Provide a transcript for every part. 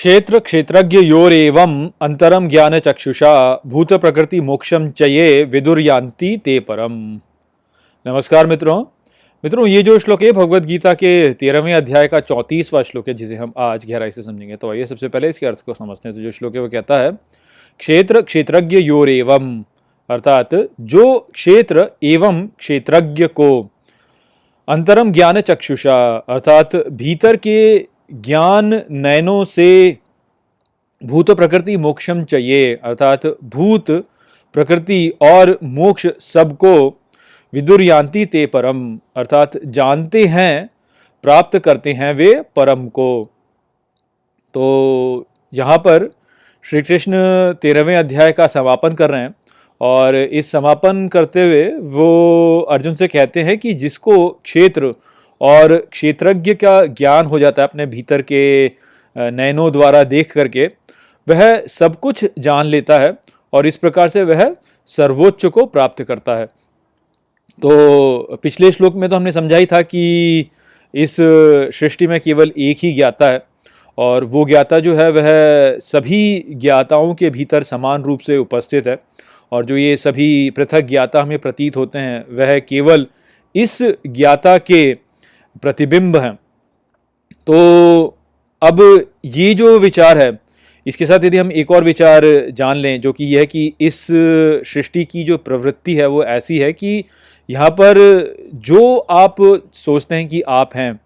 क्षेत्र क्षेत्रज्ञ योरेवम् अंतरम ज्ञान चक्षुषा भूत प्रकृति मोक्षम च ये विदुर्यान्ति ते परम। नमस्कार मित्रों, ये जो श्लोक है भगवद गीता के 13वें अध्याय का 34वां श्लोक है, जिसे हम आज गहराई से समझेंगे। तो आइए सबसे पहले इसके अर्थ को समझते हैं। तो जो श्लोक है वो कहता है, क्षेत्र क्षेत्रज्ञ योरेवम्, अर्थात जो क्षेत्र एवं क्षेत्रज्ञ को, अंतरम ज्ञान चक्षुषा, अर्थात भीतर के ज्ञान नयनों से, भूत प्रकृति मोक्षम चाहिए, अर्थात भूत प्रकृति और मोक्ष सबको, विदुर्यान्ति ते परम, अर्थात जानते हैं, प्राप्त करते हैं वे परम को। तो यहाँ पर श्री कृष्ण 13वें अध्याय का समापन कर रहे हैं और इस समापन करते हुए वो अर्जुन से कहते हैं कि जिसको क्षेत्र और क्षेत्रज्ञ का ज्ञान हो जाता है अपने भीतर के नयनों द्वारा देख करके, वह सब कुछ जान लेता है और इस प्रकार से वह सर्वोच्च को प्राप्त करता है। तो पिछले श्लोक में तो हमने समझा ही था कि इस सृष्टि में केवल एक ही ज्ञाता है और वो ज्ञाता जो है वह सभी ज्ञाताओं के भीतर समान रूप से उपस्थित है, और जो ये सभी पृथक ज्ञाता हमें प्रतीत होते हैं वह केवल इस ज्ञाता के प्रतिबिंब हैं। तो अब ये जो विचार है, इसके साथ यदि हम एक और विचार जान लें, जो कि यह है कि इस सृष्टि की जो प्रवृत्ति है वो ऐसी है कि यहाँ पर जो आप सोचते हैं कि आप हैं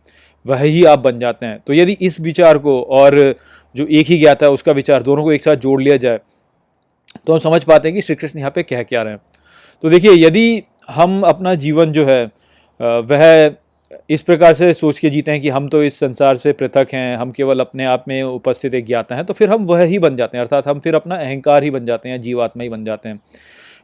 वह ही आप बन जाते हैं। तो यदि इस विचार को और जो एक ही ज्ञाता है उसका विचार, दोनों को एक साथ जोड़ लिया जाए तो हम समझ पाते हैं कि श्री कृष्ण यहाँ पे कह क्या रहे हैं। तो देखिए, यदि हम अपना जीवन जो है वह इस प्रकार से सोच के जीते हैं कि हम तो इस संसार से पृथक हैं, हम केवल अपने आप में उपस्थित एक ज्ञाता हैं, तो फिर हम वह ही बन जाते हैं, अर्थात हम फिर अपना अहंकार ही बन जाते हैं, जीवात्मा ही बन जाते हैं।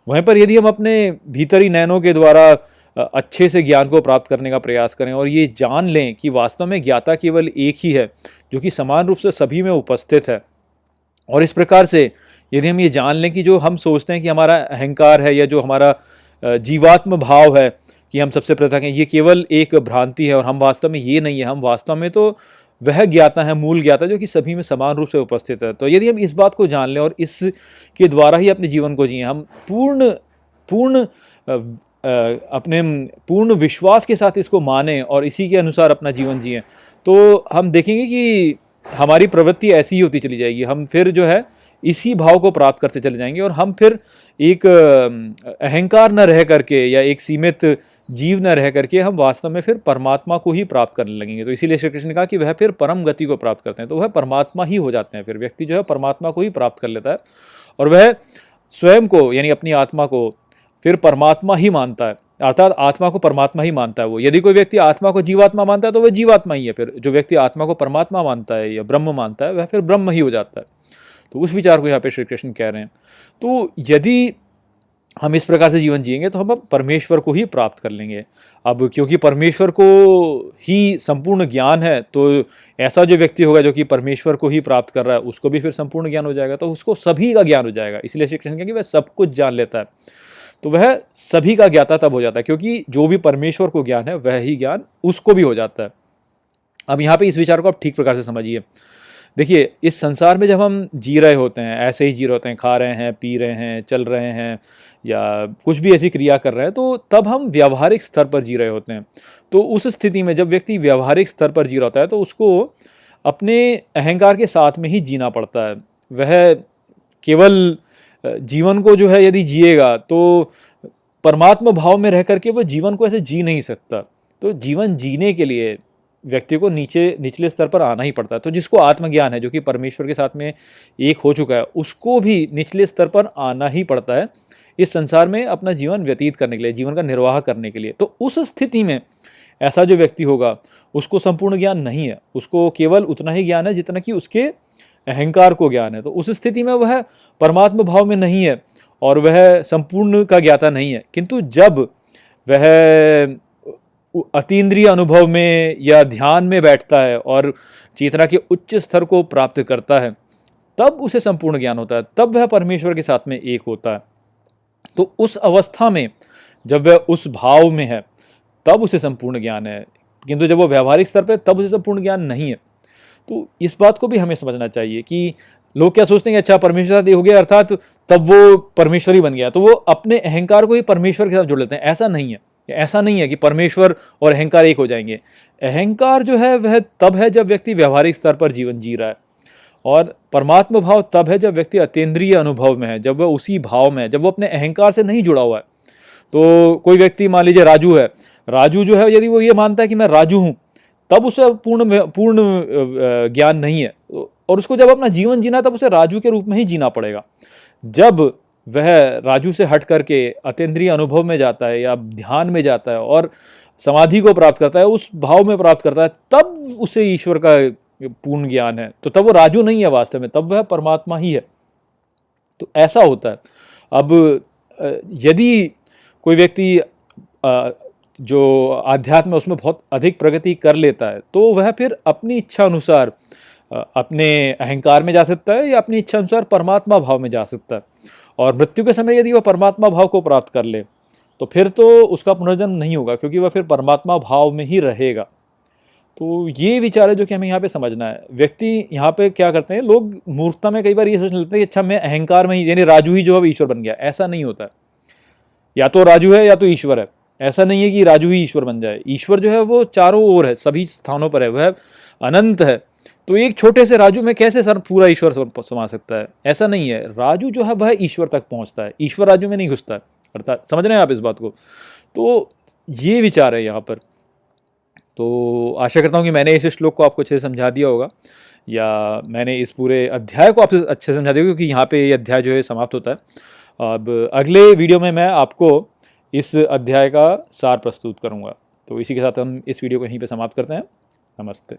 वहीं पर यदि हम अपने भीतरी नयनों के द्वारा अच्छे से ज्ञान को प्राप्त करने का प्रयास करें और ये जान लें कि वास्तव में ज्ञाता केवल एक ही है जो कि समान रूप से सभी में उपस्थित है, और इस प्रकार से यदि हम ये जान लें कि जो हम सोचते हैं कि हमारा अहंकार है या जो हमारा जीवात्म भाव है कि हम सबसे पृथक हैं, ये केवल एक भ्रांति है और हम वास्तव में ये नहीं है, हम वास्तव में तो वह ज्ञाता है, मूल ज्ञाता, जो कि सभी में समान रूप से उपस्थित है। तो यदि हम इस बात को जान लें और इसके द्वारा ही अपने जीवन को जिए, हम अपने पूर्ण विश्वास के साथ इसको माने और इसी के अनुसार अपना जीवन जिए, तो हम देखेंगे कि हमारी प्रवृत्ति ऐसी ही होती चली जाएगी। हम फिर जो है इसी भाव को प्राप्त करते चले जाएंगे और हम फिर एक अहंकार न रह करके या एक सीमित जीव न रह करके हम वास्तव में फिर परमात्मा को ही प्राप्त करने लगेंगे। तो इसीलिए श्री कृष्ण ने कहा कि वह फिर परम गति को प्राप्त करते हैं, तो वह परमात्मा ही हो जाते हैं। फिर व्यक्ति जो है परमात्मा को ही प्राप्त कर लेता है और वह स्वयं को, यानी अपनी आत्मा को, फिर परमात्मा ही मानता है, अर्थात आत्मा को परमात्मा ही मानता है वो। यदि कोई व्यक्ति आत्मा को जीवात्मा मानता है तो वह जीवात्मा ही है। फिर जो व्यक्ति आत्मा को परमात्मा मानता है या ब्रह्म मानता है वह फिर ब्रह्म ही हो जाता है। तो उस विचार को यहाँ पे श्री कृष्ण कह रहे हैं। तो यदि हम इस प्रकार से जीवन जिएंगे तो हम परमेश्वर को ही प्राप्त कर लेंगे। अब क्योंकि परमेश्वर को ही संपूर्ण ज्ञान है, तो ऐसा जो व्यक्ति होगा जो कि परमेश्वर को ही प्राप्त कर रहा है उसको भी फिर संपूर्ण ज्ञान हो जाएगा, तो उसको सभी का ज्ञान हो जाएगा। इसलिए श्री कृष्ण कहेंगे वह सब कुछ जान लेता है, तो वह सभी का ज्ञाता तब हो जाता है, क्योंकि जो भी परमेश्वर को ज्ञान है वह ही ज्ञान उसको भी हो जाता है। अब यहाँ पे इस विचार को आप ठीक प्रकार से समझिए। देखिए, इस संसार में जब हम जी रहे होते हैं, ऐसे ही जी रहे होते हैं, खा रहे हैं, पी रहे हैं, चल रहे हैं या कुछ भी ऐसी क्रिया कर रहे हैं, तो तब हम व्यावहारिक स्तर पर जी रहे होते हैं। तो उस स्थिति में जब व्यक्ति व्यावहारिक स्तर पर जी रहा होता है तो उसको अपने अहंकार के साथ में ही जीना पड़ता है। वह केवल जीवन को जो है यदि जिएगा तो परमात्मा भाव में रह करके वह जीवन को ऐसे जी नहीं सकता। तो जीवन जीने के लिए व्यक्ति को निचले स्तर पर आना ही पड़ता है। तो जिसको आत्मज्ञान है, जो कि परमेश्वर के साथ में एक हो चुका है, उसको भी निचले स्तर पर आना ही पड़ता है इस संसार में अपना जीवन व्यतीत करने के लिए, जीवन का निर्वाह करने के लिए। तो उस स्थिति में ऐसा जो व्यक्ति होगा उसको संपूर्ण ज्ञान नहीं है, उसको केवल उतना ही ज्ञान है जितना कि उसके अहंकार को ज्ञान है। तो उस स्थिति में वह परमात्मा भाव में नहीं है और वह संपूर्ण का ज्ञाता नहीं है। किंतु जब वह अतीन्द्रिय अनुभव में या ध्यान में बैठता है और चेतना के उच्च स्तर को प्राप्त करता है, तब उसे संपूर्ण ज्ञान होता है, तब वह परमेश्वर के साथ में एक होता है। तो उस अवस्था में जब वह उस भाव में है तब उसे संपूर्ण ज्ञान है, किंतु जब वो व्यावहारिक स्तर पर तब उसे संपूर्ण ज्ञान नहीं है। तो इस बात को भी हमें समझना चाहिए कि लोग क्या सोचते हैं कि अच्छा परमेश्वर शादी हो गया अर्थात तब वो परमेश्वर ही बन गया, तो वो अपने अहंकार को ही परमेश्वर के साथ जोड़ लेते हैं। ऐसा नहीं है, ऐसा नहीं है कि परमेश्वर और अहंकार एक हो जाएंगे। अहंकार जो है वह तब है जब व्यक्ति व्यवहारिक स्तर पर जीवन जी रहा है, और परमात्मा भाव तब है जब व्यक्ति अतीन्द्रिय अनुभव में है, जब वह उसी भाव में है, जब वो अपने अहंकार से नहीं जुड़ा हुआ है। तो कोई व्यक्ति मान लीजिए राजू है, राजू जो है यदि वो ये मानता है कि मैं राजू हूँ, तब उसे पूर्ण ज्ञान नहीं है, और उसको जब अपना जीवन जीना तब उसे राजू के रूप में ही जीना पड़ेगा। जब वह राजू से हट करके अतीन्द्रिय अनुभव में जाता है या ध्यान में जाता है और समाधि को प्राप्त करता है, उस भाव में प्राप्त करता है, तब उसे ईश्वर का पूर्ण ज्ञान है। तो तब वो राजू नहीं है वास्तव में, तब वह परमात्मा ही है। तो ऐसा होता है। अब यदि कोई व्यक्ति जो आध्यात्म है उसमें बहुत अधिक प्रगति कर लेता है, तो वह फिर अपनी इच्छा अनुसार अपने अहंकार में जा सकता है या अपनी इच्छा अनुसार परमात्मा भाव में जा सकता है। और मृत्यु के समय यदि वह परमात्मा भाव को प्राप्त कर ले, तो फिर तो उसका पुनर्जन्म नहीं होगा, क्योंकि वह फिर परमात्मा भाव में ही रहेगा। तो ये विचार है जो कि हमें यहाँ पे समझना है। व्यक्ति यहाँ पे क्या करते हैं, लोग मूर्खता में कई बार ये सोच लेते हैं कि अच्छा मैं अहंकार में ही, यानी राजू ही जो है ईश्वर बन गया। ऐसा नहीं होता है। या तो राजू है या तो ईश्वर है। ऐसा नहीं है कि राजू ही ईश्वर बन जाए। ईश्वर जो है वो चारों ओर है, सभी स्थानों पर है, वह अनंत है। तो एक छोटे से राजू में कैसे सर पूरा ईश्वर समा सकता है? ऐसा नहीं है। राजू जो है वह ईश्वर तक पहुंचता है, ईश्वर राजू में नहीं घुसता है। अर्थात समझ रहे हैं आप इस बात को? तो ये विचार है यहाँ पर। तो आशा करता हूँ कि मैंने इस श्लोक को आपको अच्छे से समझा दिया होगा, या मैंने इस पूरे अध्याय को आपसे अच्छे से समझा दिया, क्योंकि यहाँ पे ये अध्याय जो है समाप्त होता है। अब अगले वीडियो में मैं आपको इस अध्याय का सार प्रस्तुत करूँगा। तो इसी के साथ हम इस वीडियो को यहीं पे समाप्त करते हैं। नमस्ते।